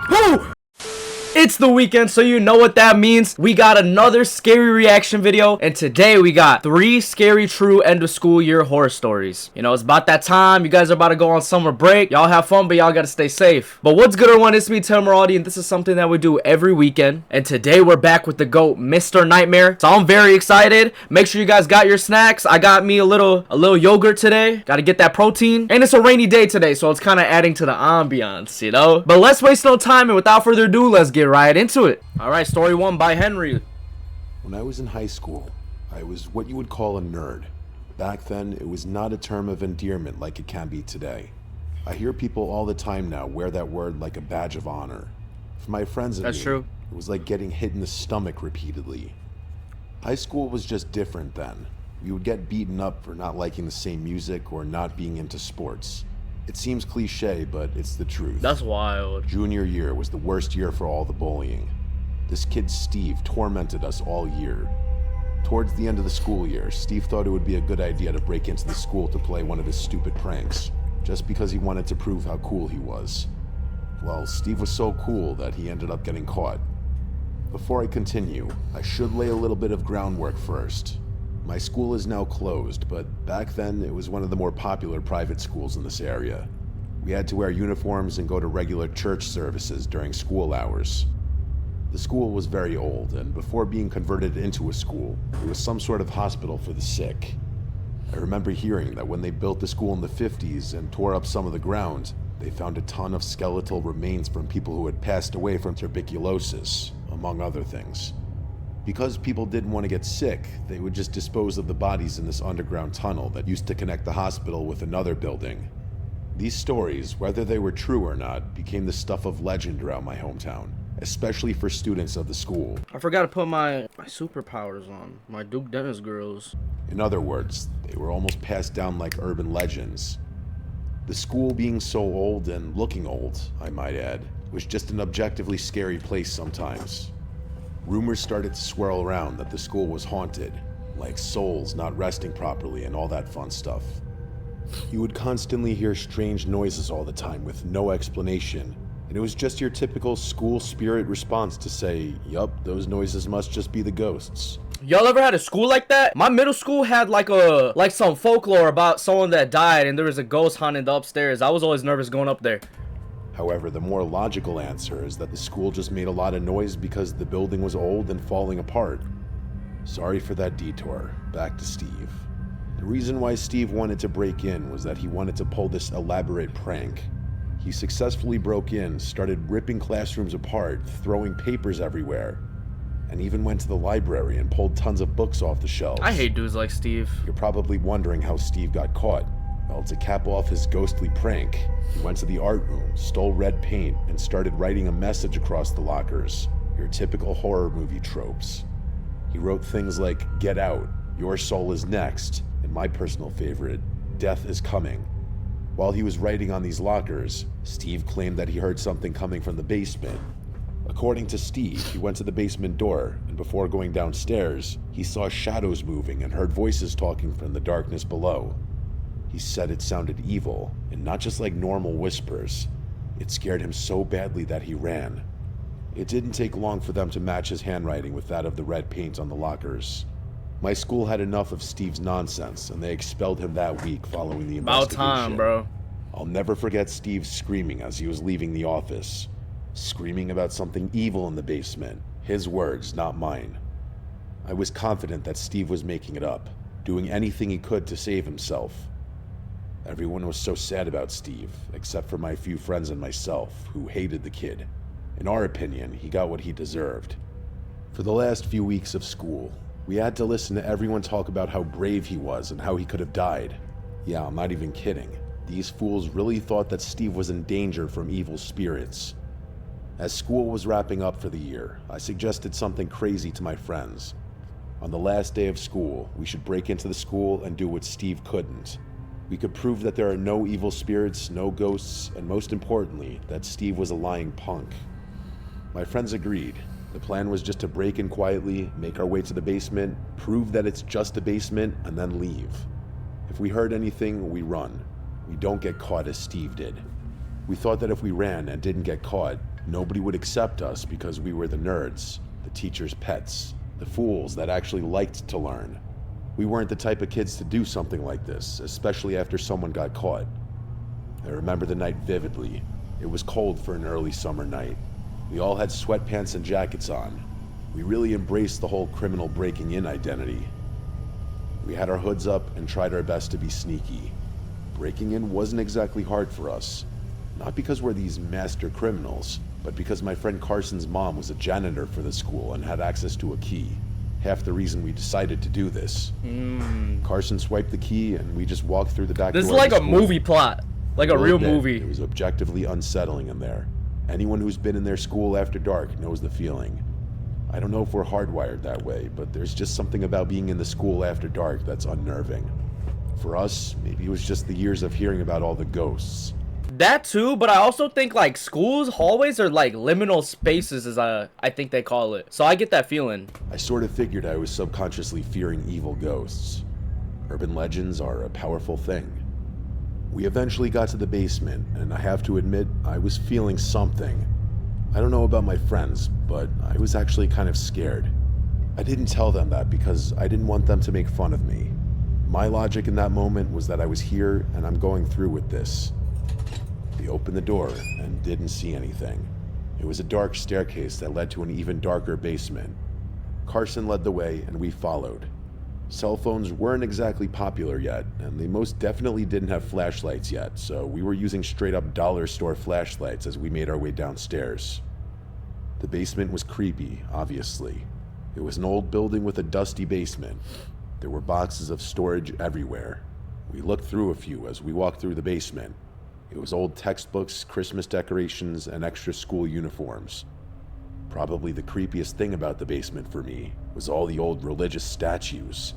Woo! It's the weekend, so you know what that means. We got another scary reaction video, and today we got 3 scary true end of school year horror stories. You know, it's about that time. You guys are about to go on summer break. Y'all have fun, but y'all gotta stay safe. But what's good, everyone? It's me, TaylorMoralde, and this is something that we do every weekend. And today we're back with the GOAT, Mr. Nightmare. So I'm very excited. Make sure you guys got your snacks. I got me a little yogurt today. Gotta get that protein. And it's a rainy day today, so it's kind of adding to the ambiance, you know? But let's waste no time, and without further ado, let's get right into it. All right, story 1 by Henry. When I was in high school, I was what you would call a nerd. Back then, it was not a term of endearment like it can be today. I hear people all the time now wear that word like a badge of honor. For my friends and me, True. it was like getting hit in the stomach repeatedly. High school was just different then. We would get beaten up for not liking the same music or not being into sports. It seems cliche, but it's the truth. That's wild. Junior year was the worst year for all the bullying. This kid Steve tormented us all year. Towards the end of the school year, Steve thought it would be a good idea to break into the school to play one of his stupid pranks, just because he wanted to prove how cool he was. Well, Steve was so cool that he ended up getting caught. Before I continue, I should lay a little bit of groundwork first. My school is now closed, but back then it was one of the more popular private schools in this area. We had to wear uniforms and go to regular church services during school hours. The school was very old, and before being converted into a school, it was some sort of hospital for the sick. I remember hearing that when they built the school in the 50s and tore up some of the ground, they found a ton of skeletal remains from people who had passed away from tuberculosis, among other things. Because people didn't want to get sick, they would just dispose of the bodies in this underground tunnel that used to connect the hospital with another building. These stories, whether they were true or not, became the stuff of legend around my hometown, especially for students of the school. I forgot to put my superpowers on. My Duke Dennis girls. In other words, they were almost passed down like urban legends. The school being so old and looking old, I might add, was just an objectively scary place sometimes. Rumors started to swirl around that the school was haunted, like souls not resting properly and all that fun stuff. You would constantly hear strange noises all the time with no explanation, and it was just your typical school spirit response to say, yup, those noises must just be the ghosts. Y'all ever had a school like that? My middle school had like some folklore about someone that died and there was a ghost haunting the upstairs. I was always nervous going up there. However, the more logical answer is that the school just made a lot of noise because the building was old and falling apart. Sorry for that detour. Back to Steve. The reason why Steve wanted to break in was that he wanted to pull this elaborate prank. He successfully broke in, started ripping classrooms apart, throwing papers everywhere, and even went to the library and pulled tons of books off the shelves. I hate dudes like Steve. You're probably wondering how Steve got caught. Well, to cap off his ghostly prank, he went to the art room, stole red paint, and started writing a message across the lockers. Your typical horror movie tropes. He wrote things like, "Get out, your soul is next," and my personal favorite, "Death is coming." While he was writing on these lockers, Steve claimed that he heard something coming from the basement. According to Steve, he went to the basement door, and before going downstairs, he saw shadows moving and heard voices talking from the darkness below. He said it sounded evil, and not just like normal whispers. It scared him so badly that he ran. It didn't take long for them to match his handwriting with that of the red paint on the lockers. My school had enough of Steve's nonsense, and they expelled him that week following the investigation. About time, bro. I'll never forget Steve screaming as he was leaving the office. Screaming about something evil in the basement. His words, not mine. I was confident that Steve was making it up, doing anything he could to save himself. Everyone was so sad about Steve, except for my few friends and myself, who hated the kid. In our opinion, he got what he deserved. For the last few weeks of school, we had to listen to everyone talk about how brave he was and how he could have died. Yeah, I'm not even kidding. These fools really thought that Steve was in danger from evil spirits. As school was wrapping up for the year, I suggested something crazy to my friends. On the last day of school, we should break into the school and do what Steve couldn't. We could prove that there are no evil spirits, no ghosts, and most importantly, that Steve was a lying punk. My friends agreed. The plan was just to break in quietly, make our way to the basement, prove that it's just a basement, and then leave. If we heard anything, we run. We don't get caught as Steve did. We thought that if we ran and didn't get caught, nobody would accept us because we were the nerds, the teacher's pets, the fools that actually liked to learn. We weren't the type of kids to do something like this, especially after someone got caught. I remember the night vividly. It was cold for an early summer night. We all had sweatpants and jackets on. We really embraced the whole criminal breaking in identity. We had our hoods up and tried our best to be sneaky. Breaking in wasn't exactly hard for us. Not because we're these master criminals, but because my friend Carson's mom was a janitor for the school and had access to a key. Half the reason we decided to do this. Carson swiped the key and we just walked through the back door. This is like a movie plot. Like a real movie. It was objectively unsettling in there. Anyone who's been in their school after dark knows the feeling. I don't know if we're hardwired that way, but there's just something about being in the school after dark that's unnerving. For us, maybe it was just the years of hearing about all the ghosts. That too, but I also think like schools, hallways are like liminal spaces, as I think they call it. So I get that feeling. I sort of figured I was subconsciously fearing evil ghosts. Urban legends are a powerful thing. We eventually got to the basement, and I have to admit, I was feeling something. I don't know about my friends, but I was actually kind of scared. I didn't tell them that because I didn't want them to make fun of me. My logic in that moment was that I was here and I'm going through with this. We opened the door and didn't see anything. It was a dark staircase that led to an even darker basement. Carson led the way and we followed. Cell phones weren't exactly popular yet, and they most definitely didn't have flashlights yet, so we were using straight-up dollar store flashlights as we made our way downstairs. The basement was creepy, obviously. It was an old building with a dusty basement. There were boxes of storage everywhere. We looked through a few as we walked through the basement. It was old textbooks, Christmas decorations, and extra school uniforms. Probably the creepiest thing about the basement for me was all the old religious statues.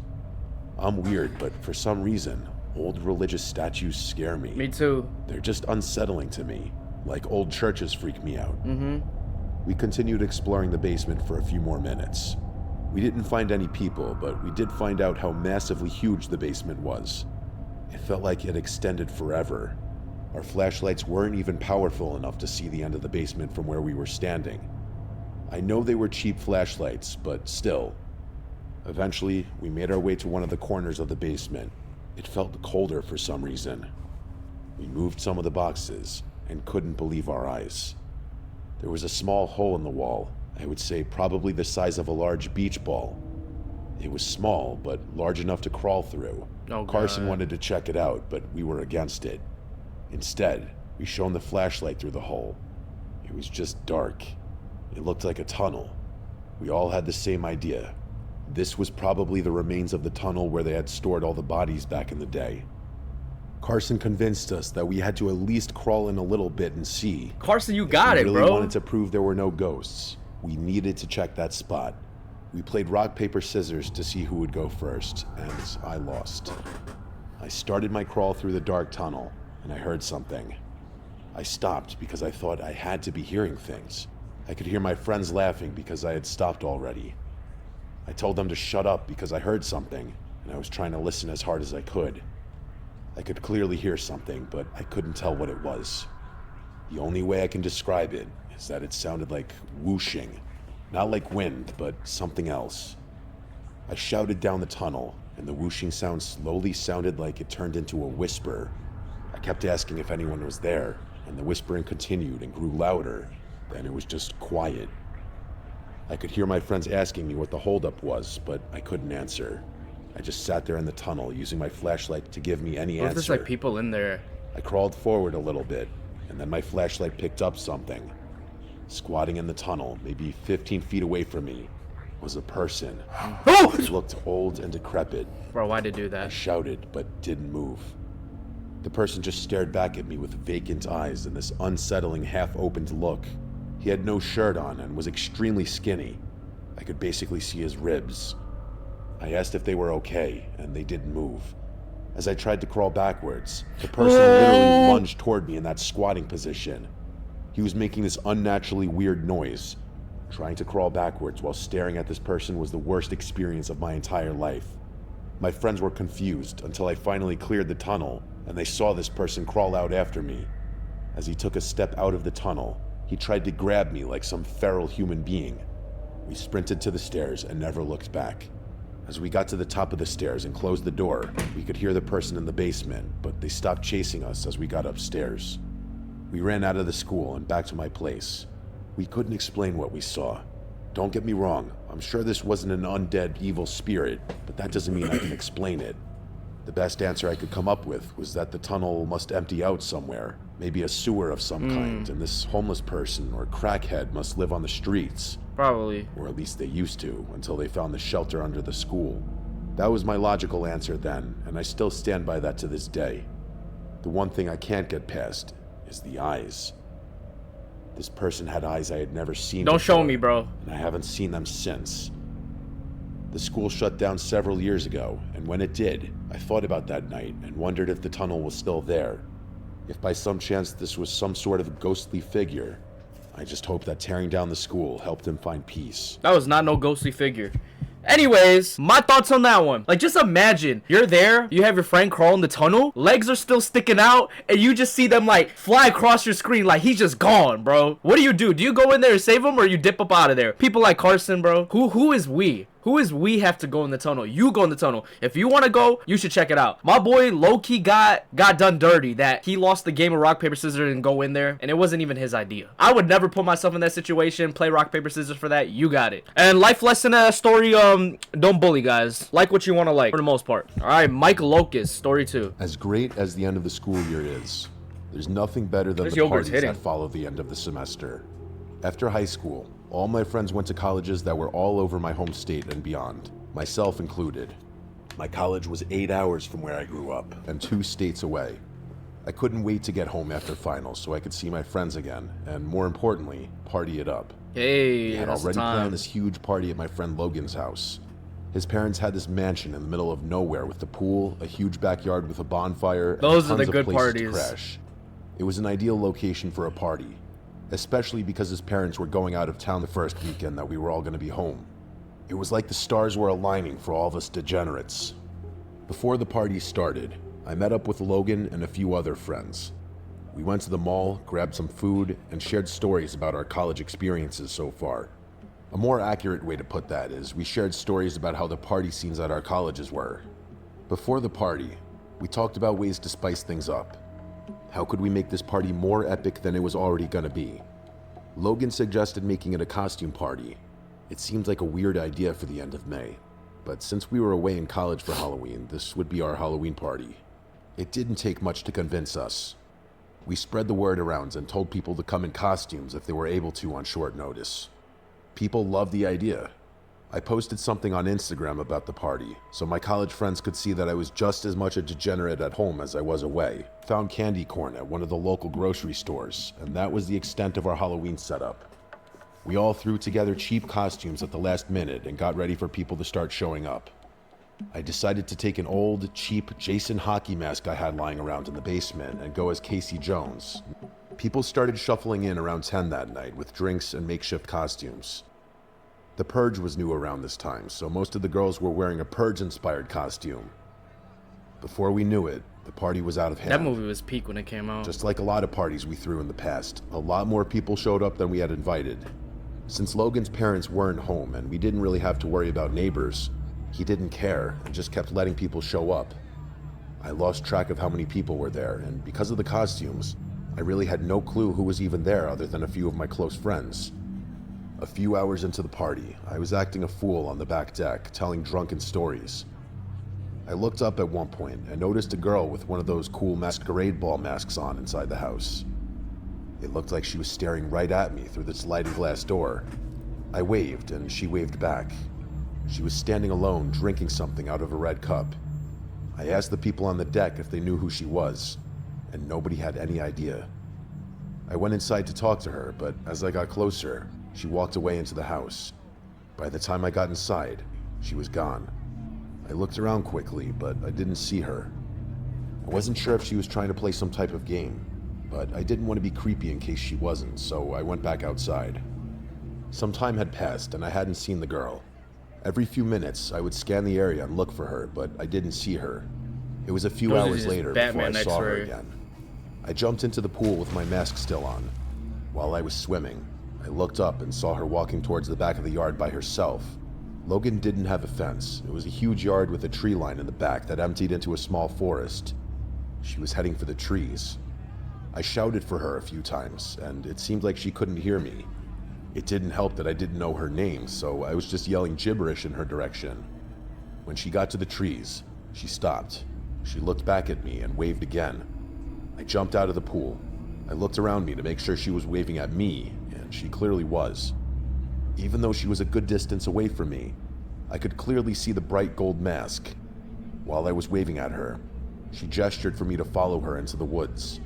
I'm weird, but for some reason, old religious statues scare me. Me too. They're just unsettling to me, like old churches freak me out. We continued exploring the basement for a few more minutes. We didn't find any people, but we did find out how massively huge the basement was. It felt like it extended forever. Our flashlights weren't even powerful enough to see the end of the basement from where we were standing. I know they were cheap flashlights, but still. Eventually, we made our way to one of the corners of the basement. It felt colder for some reason. We moved some of the boxes and couldn't believe our eyes. There was a small hole in the wall, I would say probably the size of a large beach ball. It was small, but large enough to crawl through. Oh, Carson God. wanted to check it out, but we were against it. Instead, we shone the flashlight through the hole. It was just dark. It looked like a tunnel. We all had the same idea. This was probably the remains of the tunnel where they had stored all the bodies back in the day. Carson convinced us that we had to at least crawl in a little bit and see. Carson, you got it, We bro. really wanted to prove there were no ghosts. We needed to check that spot. We played rock, paper, scissors to see who would go first, and I lost. I started my crawl through the dark tunnel, and I heard something. I stopped because I thought I had to be hearing things. I could hear my friends laughing because I had stopped already. I told them to shut up because I heard something, and I was trying to listen as hard as I could. I could clearly hear something, but I couldn't tell what it was. The only way I can describe it is that it sounded like whooshing. Not like wind, but something else. I shouted down the tunnel, and the whooshing sound slowly sounded like it turned into a whisper. I kept asking if anyone was there, and the whispering continued and grew louder. Then it was just quiet. I could hear my friends asking me what the holdup was, but I couldn't answer. I just sat there in the tunnel, using my flashlight to give me any What if answer. there's like people in there? I crawled forward a little bit, and then my flashlight picked up something. Squatting in the tunnel, maybe 15 feet away from me, was a person. Oh! It looked old and decrepit. Bro, why'd it do I that? shouted, but didn't move. The person just stared back at me with vacant eyes and this unsettling half-opened look. He had no shirt on and was extremely skinny. I could basically see his ribs. I asked if they were okay, and they didn't move. As I tried to crawl backwards, the person literally lunged toward me in that squatting position. He was making this unnaturally weird noise. Trying to crawl backwards while staring at this person was the worst experience of my entire life. My friends were confused until I finally cleared the tunnel, and they saw this person crawl out after me. As he took a step out of the tunnel, he tried to grab me like some feral human being. We sprinted to the stairs and never looked back. As we got to the top of the stairs and closed the door, we could hear the person in the basement, but they stopped chasing us as we got upstairs. We ran out of the school and back to my place. We couldn't explain what we saw. Don't get me wrong, I'm sure this wasn't an undead evil spirit, but that doesn't mean I can explain it. The best answer I could come up with was that the tunnel must empty out somewhere, maybe a sewer of some kind, and this homeless person or crackhead must live on the streets. Probably. Or at least they used to, until they found the shelter under the school. That was my logical answer then, and I still stand by that to this day. The one thing I can't get past is the eyes. This person had eyes I had never seen Don't before, show me, bro. and I haven't seen them since. The school shut down several years ago, and when it did, I thought about that night and wondered if the tunnel was still there. If by some chance this was some sort of ghostly figure, I just hope that tearing down the school helped him find peace. That was not no ghostly figure. Anyways, my thoughts on that one. Like, just imagine you're there, you have your friend crawl in the tunnel, legs are still sticking out, and you just see them like fly across your screen like he's just gone, bro. What do? Do you go in there and save him, or you dip up out of there? People like Carson, bro. Who is we? Who is we have to go in the tunnel? You go in the tunnel. If you want to go, you should check it out. My boy low-key got done dirty that he lost the game of rock, paper, scissors and go in there, and it wasn't even his idea. I would never put myself in that situation, play rock, paper, scissors for that. You got it. And life lesson story, don't bully, guys. Like what you want to like, for the most part. All right, Mike Locust, story 2. As great as the end of the school year is, there's nothing better than the parties that follow the end of the semester. After high school, all my friends went to colleges that were all over my home state and beyond, myself included. My college was 8 hours from where I grew up and 2 states away. I couldn't wait to get home after finals so I could see my friends again and, more importantly, party it up. Hey, I had already planned this huge party at my friend Logan's house. His parents had this mansion in the middle of nowhere with a pool, a huge backyard with a bonfire, those and are the tons of good places to parties. crash. It was an ideal location for a party, especially because his parents were going out of town the first weekend that we were all going to be home. It was like the stars were aligning for all of us degenerates. Before the party started, I met up with Logan and a few other friends. We went to the mall, grabbed some food, and shared stories about our college experiences so far. A more accurate way to put that is we shared stories about how the party scenes at our colleges were. Before the party, we talked about ways to spice things up. How could we make this party more epic than it was already gonna be? Logan suggested making it a costume party. It seemed like a weird idea for the end of May, but since we were away in college for Halloween, this would be our Halloween party. It didn't take much to convince us. We spread the word around and told people to come in costumes if they were able to on short notice. People loved the idea. I posted something on Instagram about the party, so my college friends could see that I was just as much a degenerate at home as I was away. Found candy corn at one of the local grocery stores, and that was the extent of our Halloween setup. We all threw together cheap costumes at the last minute and got ready for people to start showing up. I decided to take an old, cheap Jason hockey mask I had lying around in the basement and go as Casey Jones. People started shuffling in around 10 that night with drinks and makeshift costumes. The Purge was new around this time, so most of the girls were wearing a Purge-inspired costume. Before we knew it, the party was out of hand. That movie was peak when it came out. Just like a lot of parties we threw in the past, a lot more people showed up than we had invited. Since Logan's parents weren't home and we didn't really have to worry about neighbors, he didn't care and just kept letting people show up. I lost track of how many people were there, and because of the costumes, I really had no clue who was even there other than a few of my close friends. A few hours into the party, I was acting a fool on the back deck, telling drunken stories. I looked up at one point and noticed a girl with one of those cool masquerade ball masks on inside the house. It looked like she was staring right at me through the sliding glass door. I waved, and she waved back. She was standing alone, drinking something out of a red cup. I asked the people on the deck if they knew who she was, and nobody had any idea. I went inside to talk to her, but as I got closer, she walked away into the house. By the time I got inside, she was gone. I looked around quickly, but I didn't see her. I wasn't sure if she was trying to play some type of game, but I didn't want to be creepy in case she wasn't, so I went back outside. Some time had passed, and I hadn't seen the girl. Every few minutes, I would scan the area and look for her, but I didn't see her. It was a few hours later before I saw her again. I jumped into the pool with my mask still on. While I was swimming, I looked up and saw her walking towards the back of the yard by herself. Logan didn't have a fence. It was a huge yard with a tree line in the back that emptied into a small forest. She was heading for the trees. I shouted for her a few times, and it seemed like she couldn't hear me. It didn't help that I didn't know her name, so I was just yelling gibberish in her direction. When she got to the trees, she stopped. She looked back at me and waved again. I jumped out of the pool. I looked around me to make sure she was waving at me, and she clearly was. Even though she was a good distance away from me, I could clearly see the bright gold mask. While I was waving at her, she gestured for me to follow her into the woods.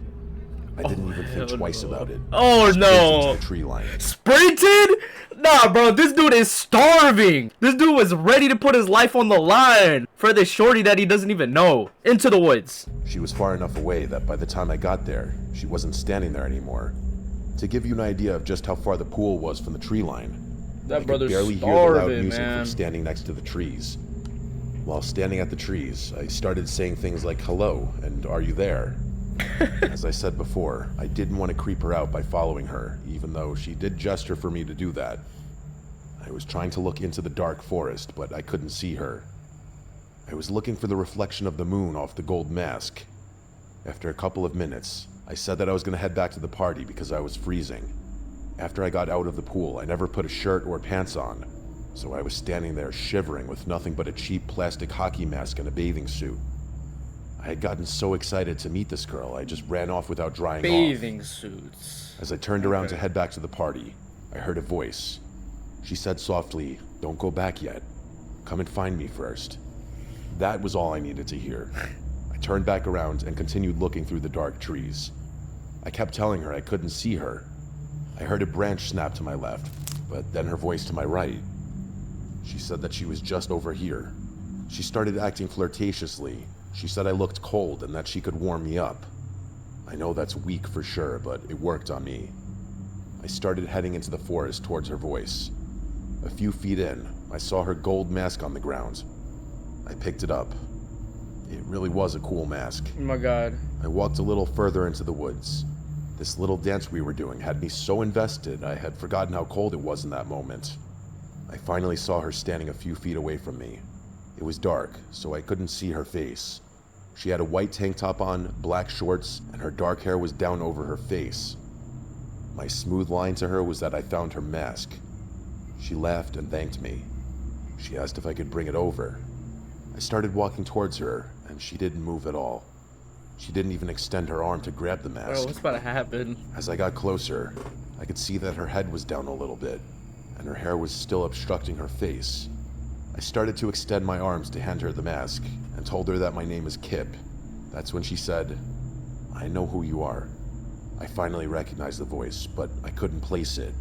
I didn't even think twice about it. Oh no! Into the tree line. Sprinted? Nah, bro, this dude is starving. This dude was ready to put his life on the line for this shorty that he doesn't even know. Into the woods. She was far enough away that by the time I got there, she wasn't standing there anymore. To give you an idea of just how far the pool was from the tree line, that I brother's could barely hear the loud music from standing next to the trees. While standing at the trees, I started saying things like hello and are you there? As I said before, I didn't want to creep her out by following her, even though she did gesture for me to do that. I was trying to look into the dark forest, but I couldn't see her. I was looking for the reflection of the moon off the gold mask. After a couple of minutes, I said that I was going to head back to the party because I was freezing. After I got out of the pool, I never put a shirt or pants on, so I was standing there shivering with nothing but a cheap plastic hockey mask and a bathing suit. I had gotten so excited to meet this girl, I just ran off without drying off. Bathing suits. As I turned around to head back to the party, I heard a voice. She said softly, "Don't go back yet. Come and find me first." That was all I needed to hear. I turned back around and continued looking through the dark trees. I kept telling her I couldn't see her. I heard a branch snap to my left, but then her voice to my right. She said that she was just over here. She started acting flirtatiously. She said I looked cold and that she could warm me up. I know that's weak for sure, but it worked on me. I started heading into the forest towards her voice. A few feet in, I saw her gold mask on the ground. I picked it up. It really was a cool mask. Oh my god. I walked a little further into the woods. This little dance we were doing had me so invested I had forgotten how cold it was in that moment. I finally saw her standing a few feet away from me. It was dark, so I couldn't see her face. She had a white tank top on, black shorts, and her dark hair was down over her face. My smooth line to her was that I found her mask. She laughed and thanked me. She asked if I could bring it over. I started walking towards her, and she didn't move at all. She didn't even extend her arm to grab the mask. Bro, what's about to happen? As I got closer, I could see that her head was down a little bit, and her hair was still obstructing her face. I started to extend my arms to hand her the mask, and told her that my name is Kip. That's when she said, "I know who you are." I finally recognized the voice, but I couldn't place it.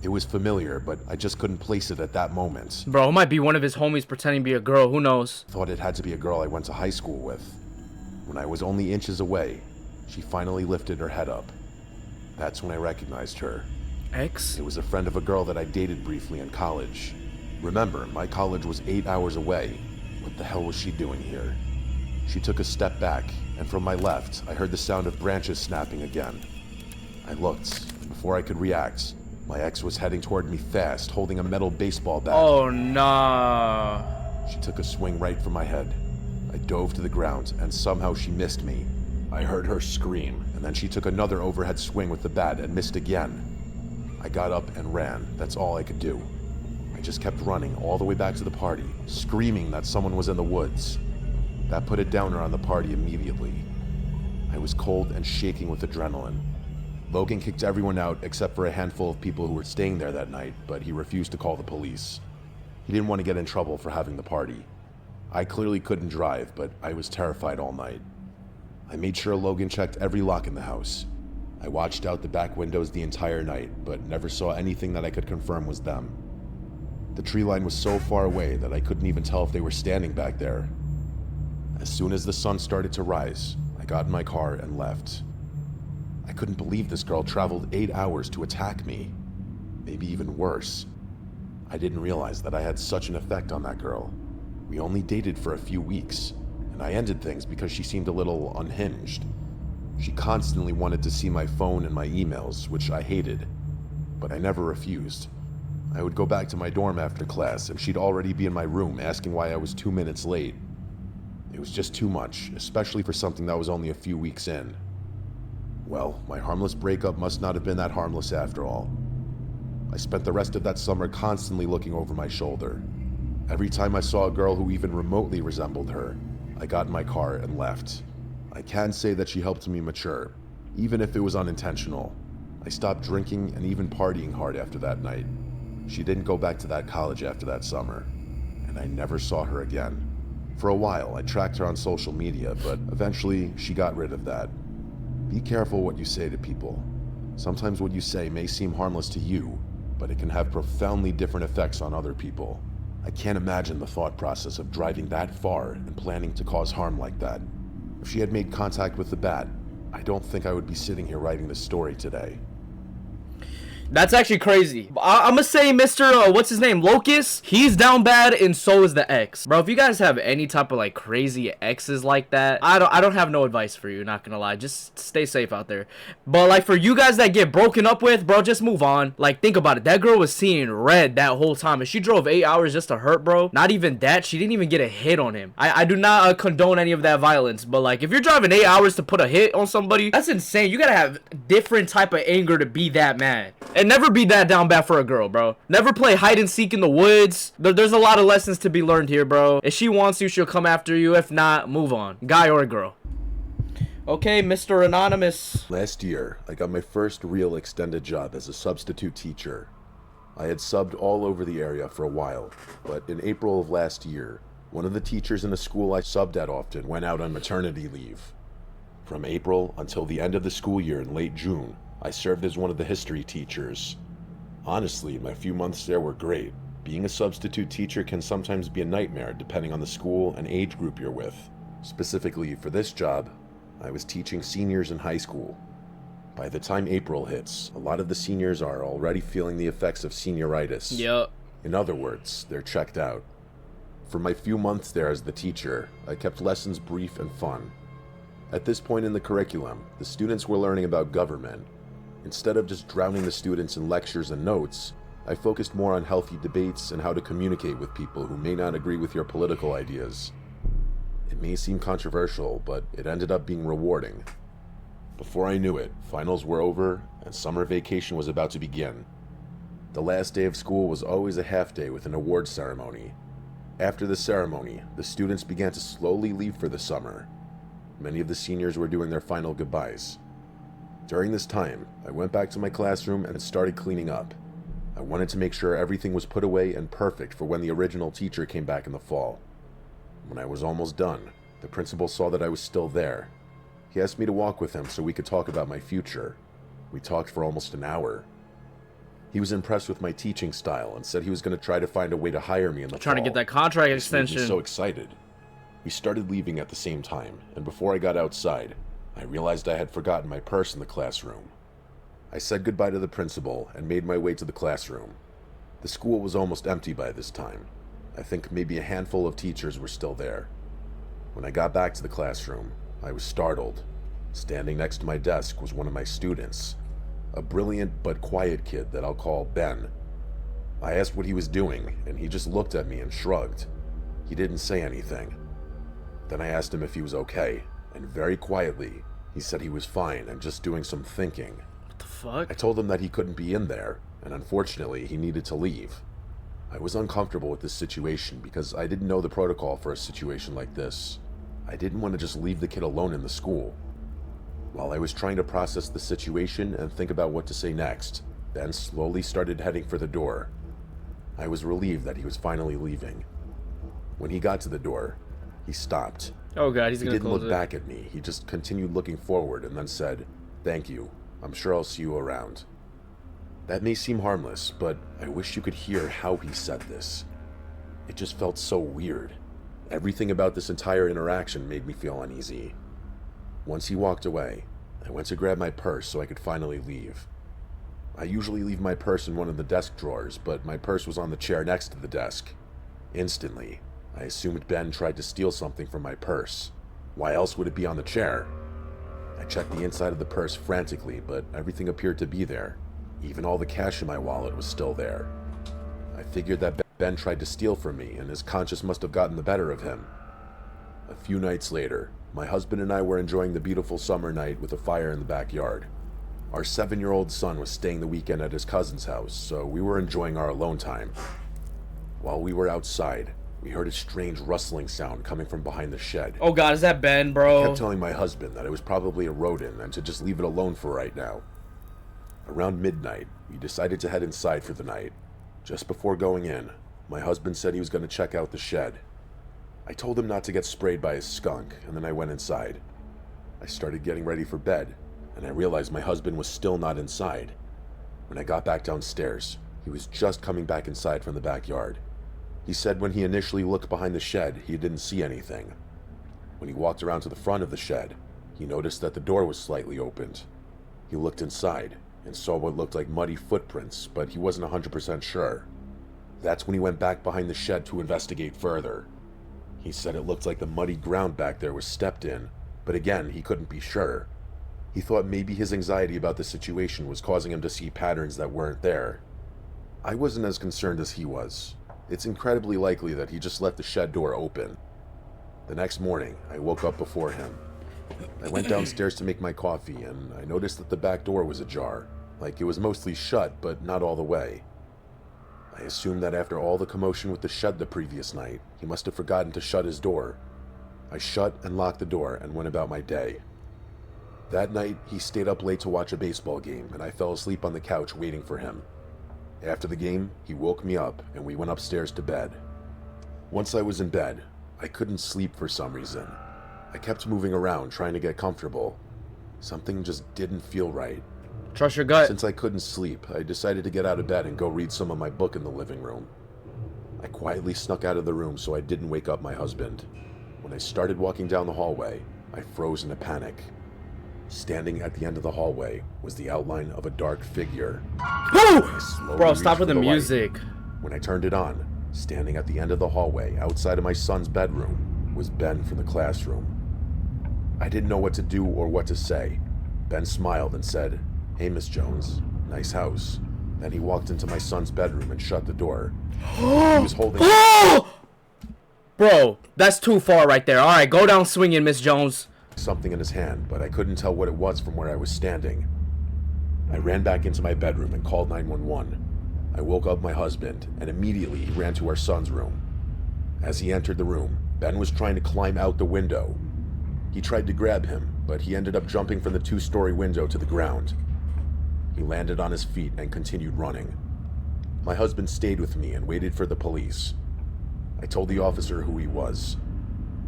It was familiar, but I just couldn't place it at that moment. Bro, it might be one of his homies pretending to be a girl, who knows? Thought it had to be a girl I went to high school with. When I was only inches away, she finally lifted her head up. That's when I recognized her. X? It was a friend of a girl that I dated briefly in college. Remember, my college was 8 hours away. What the hell was she doing here? She took a step back, and from my left, I heard the sound of branches snapping again. I looked, and before I could react, my ex was heading toward me fast, holding a metal baseball bat. Oh, nah. She took a swing right for my head. I dove to the ground, and somehow she missed me. I heard her scream, and then she took another overhead swing with the bat and missed again. I got up and ran. That's all I could do. I just kept running all the way back to the party, screaming that someone was in the woods. That put a downer on the party immediately. I was cold and shaking with adrenaline. Logan kicked everyone out except for a handful of people who were staying there that night, but he refused to call the police. He didn't want to get in trouble for having the party. I clearly couldn't drive, but I was terrified all night. I made sure Logan checked every lock in the house. I watched out the back windows the entire night, but never saw anything that I could confirm was them. The tree line was so far away that I couldn't even tell if they were standing back there. As soon as the sun started to rise, I got in my car and left. I couldn't believe this girl traveled 8 hours to attack me. Maybe even worse. I didn't realize that I had such an effect on that girl. We only dated for a few weeks, and I ended things because she seemed a little unhinged. She constantly wanted to see my phone and my emails, which I hated, but I never refused. I would go back to my dorm after class, and she'd already be in my room asking why I was 2 minutes late. It was just too much, especially for something that was only a few weeks in. Well, my harmless breakup must not have been that harmless after all. I spent the rest of that summer constantly looking over my shoulder. Every time I saw a girl who even remotely resembled her, I got in my car and left. I can say that she helped me mature, even if it was unintentional. I stopped drinking and even partying hard after that night. She didn't go back to that college after that summer, and I never saw her again. For a while, I tracked her on social media, but eventually she got rid of that. Be careful what you say to people. Sometimes what you say may seem harmless to you, but it can have profoundly different effects on other people. I can't imagine the thought process of driving that far and planning to cause harm like that. If she had made contact with the bat, I don't think I would be sitting here writing this story today. That's actually crazy. I'm gonna say Mr. What's his name? Locust. He's down bad, and so is the ex. Bro, if you guys have any type of like crazy exes like that, I don't have no advice for you, not gonna lie. Just stay safe out there. But like for you guys that get broken up with, bro, just move on. Like think about it. That girl was seeing red that whole time, and she drove 8 hours just to hurt, bro. Not even that. She didn't even get a hit on him. I do not condone any of that violence, but like if you're driving 8 hours to put a hit on somebody, that's insane. You gotta have different type of anger to be that mad. And never be that down bad for a girl, bro. Never play hide and seek in the woods. There's a lot of lessons to be learned here, bro. If she wants you, she'll come after you. If not, move on. Guy or girl. Okay, Mr. Anonymous. Last year, I got my first real extended job as a substitute teacher. I had subbed all over the area for a while, but in April of last year, one of the teachers in the school I subbed at often went out on maternity leave. From April until the end of the school year in late June, I served as one of the history teachers. Honestly, my few months there were great. Being a substitute teacher can sometimes be a nightmare depending on the school and age group you're with. Specifically for this job, I was teaching seniors in high school. By the time April hits, a lot of the seniors are already feeling the effects of senioritis. Yep. In other words, they're checked out. For my few months there as the teacher, I kept lessons brief and fun. At this point in the curriculum, the students were learning about government. Instead of just drowning the students in lectures and notes, I focused more on healthy debates and how to communicate with people who may not agree with your political ideas. It may seem controversial, but it ended up being rewarding. Before I knew it, finals were over and summer vacation was about to begin. The last day of school was always a half day with an award ceremony. After the ceremony, the students began to slowly leave for the summer. Many of the seniors were doing their final goodbyes. During this time, I went back to my classroom and started cleaning up. I wanted to make sure everything was put away and perfect for when the original teacher came back in the fall. When I was almost done, the principal saw that I was still there. He asked me to walk with him so we could talk about my future. We talked for almost an hour. He was impressed with my teaching style and said he was going to try to find a way to hire me in the fall. Trying to get that contract extension. This made me so excited. We started leaving at the same time, and before I got outside, I realized I had forgotten my purse in the classroom. I said goodbye to the principal and made my way to the classroom. The school was almost empty by this time. I think maybe a handful of teachers were still there. When I got back to the classroom, I was startled. Standing next to my desk was one of my students, a brilliant but quiet kid that I'll call Ben. I asked what he was doing, and he just looked at me and shrugged. He didn't say anything. Then I asked him if he was okay, and very quietly, he said he was fine and just doing some thinking. What the fuck? I told him that he couldn't be in there, and unfortunately, he needed to leave. I was uncomfortable with this situation because I didn't know the protocol for a situation like this. I didn't want to just leave the kid alone in the school. While I was trying to process the situation and think about what to say next, Ben slowly started heading for the door. I was relieved that he was finally leaving. When he got to the door, he stopped. Oh god, he's He gonna didn't close look back at me. He just continued looking forward and then said, "Thank you. I'm sure I'll see you around." That may seem harmless, but I wish you could hear how he said this. It just felt so weird. Everything about this entire interaction made me feel uneasy. Once he walked away, I went to grab my purse so I could finally leave. I usually leave my purse in one of the desk drawers, but my purse was on the chair next to the desk. Instantly, I assumed Ben tried to steal something from my purse. Why else would it be on the chair? I checked the inside of the purse frantically, but everything appeared to be there. Even all the cash in my wallet was still there. I figured that Ben tried to steal from me, and his conscience must have gotten the better of him. A few nights later, my husband and I were enjoying the beautiful summer night with a fire in the backyard. Our 7-year-old son was staying the weekend at his cousin's house, so we were enjoying our alone time. While we were outside, we heard a strange rustling sound coming from behind the shed. Oh god, is that Ben, bro? I kept telling my husband that it was probably a rodent and to just leave it alone for right now. Around midnight, we decided to head inside for the night. Just before going in, my husband said he was going to check out the shed. I told him not to get sprayed by a skunk, and then I went inside. I started getting ready for bed, and I realized my husband was still not inside. When I got back downstairs, he was just coming back inside from the backyard. He said when he initially looked behind the shed, he didn't see anything. When he walked around to the front of the shed, he noticed that the door was slightly opened. He looked inside and saw what looked like muddy footprints, but he wasn't 100% sure. That's when he went back behind the shed to investigate further. He said it looked like the muddy ground back there was stepped in, but again, he couldn't be sure. He thought maybe his anxiety about the situation was causing him to see patterns that weren't there. I wasn't as concerned as he was. It's incredibly likely that he just left the shed door open. The next morning, I woke up before him. I went downstairs to make my coffee, and I noticed that the back door was ajar. Like it was mostly shut, but not all the way. I assumed that after all the commotion with the shed the previous night, he must have forgotten to shut his door. I shut and locked the door and went about my day. That night, he stayed up late to watch a baseball game, and I fell asleep on the couch waiting for him. After the game, he woke me up, and we went upstairs to bed. Once I was in bed, I couldn't sleep for some reason. I kept moving around trying to get comfortable. Something just didn't feel right. Trust your gut. Since I couldn't sleep, I decided to get out of bed and go read some of my book in the living room. I quietly snuck out of the room so I didn't wake up my husband. When I started walking down the hallway, I froze in a panic. Standing at the end of the hallway was the outline of a dark figure. Bro, stop with the music. When I turned it on, standing at the end of the hallway outside of my son's bedroom was Ben from the classroom. I didn't know what to do or what to say. Ben smiled and said, "Hey, Miss Jones, nice house." Then he walked into my son's bedroom and shut the door. He was holding Bro, that's too far right there. Alright, go down swinging, Miss Jones. something in his hand, but I couldn't tell what it was from where I was standing. I ran back into my bedroom and called 911. I woke up my husband, and immediately he ran to our son's room. As he entered the room, Ben was trying to climb out the window. He tried to grab him, but he ended up jumping from the 2-story window to the ground. He landed on his feet and continued running. My husband stayed with me and waited for the police. I told the officer who he was.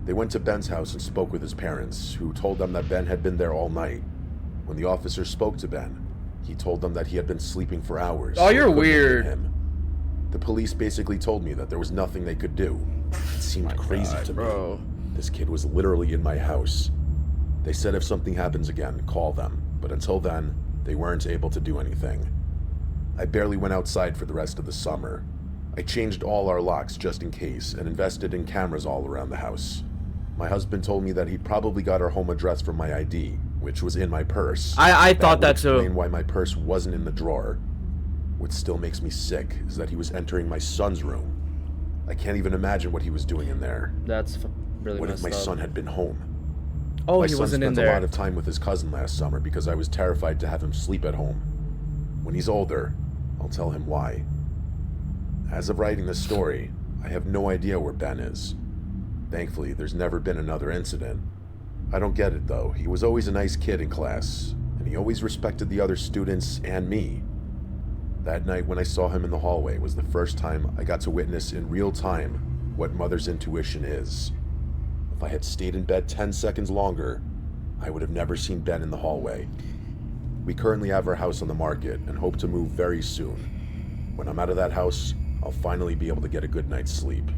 They went to Ben's house and spoke with his parents, who told them that Ben had been there all night. When the officer spoke to Ben, he told them that he had been sleeping for hours. Oh, you're weird. The police basically told me that there was nothing they could do. It seemed crazy to me. This kid was literally in my house. They said if something happens again, call them, but until then, they weren't able to do anything. I barely went outside for the rest of the summer. I changed all our locks just in case and invested in cameras all around the house. My husband told me that he probably got our home address from my ID, which was in my purse. I thought that too. Explain why my purse wasn't in the drawer. What still makes me sick is that he was entering my son's room. I can't even imagine what he was doing in there. That's really What if messed my up. son had been home? Oh, My he son wasn't in spent a lot there. of time with his cousin last summer because I was terrified to have him sleep at home. When he's older, I'll tell him why. As of writing this story, I have no idea where Ben is. Thankfully, there's never been another incident. I don't get it though. He was always a nice kid in class, and he always respected the other students and me. That night when I saw him in the hallway was the first time I got to witness in real time what mother's intuition is. If I had stayed in bed 10 seconds longer, I would have never seen Ben in the hallway. We currently have our house on the market and hope to move very soon. When I'm out of that house, I'll finally be able to get a good night's sleep.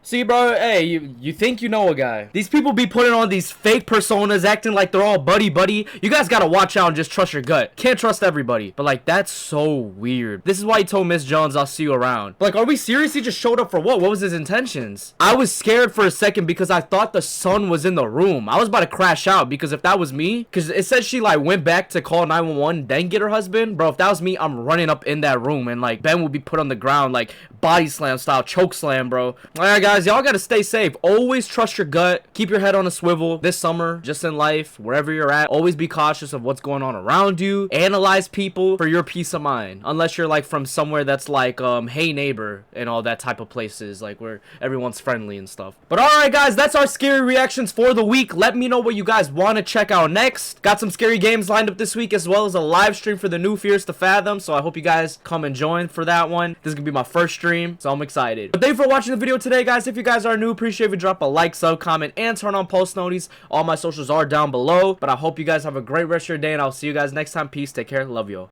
See, bro, hey, you think you know a guy. These people be putting on these fake personas, acting like they're all buddy-buddy. You guys gotta watch out and just trust your gut. Can't trust everybody. But, like, that's so weird. This is why he told Miss Jones, I'll see you around. Like, are we serious? He just showed up for what? What was his intentions? I was scared for a second because I thought the son was in the room. I was about to crash out because if that was me, because it said she, like, went back to call 911, then get her husband. Bro, if that was me, I'm running up in that room and, like, Ben would be put on the ground, like, body slam style, choke slam, bro. All right, guys, y'all gotta stay safe. Always trust your gut. Keep your head on a swivel this summer, just in life, wherever you're at. Always be cautious of what's going on around you. Analyze people for your peace of mind, unless you're like from somewhere that's like hey neighbor and all that type of places, like where everyone's friendly and stuff. But all right, guys, that's our scary reactions for the week. Let me know what you guys want to check out next. Got some scary games lined up this week, as well as a live stream for the new Fears to Fathom, so I hope you guys come and join for that one. This is gonna be my first stream, so I'm excited. But thank you for watching the video today, guys. If you guys are new, appreciate if you drop a like, sub, comment, and turn on post notifications. All my socials are down below. But I hope you guys have a great rest of your day, and I'll see you guys next time. Peace, take care, love you all.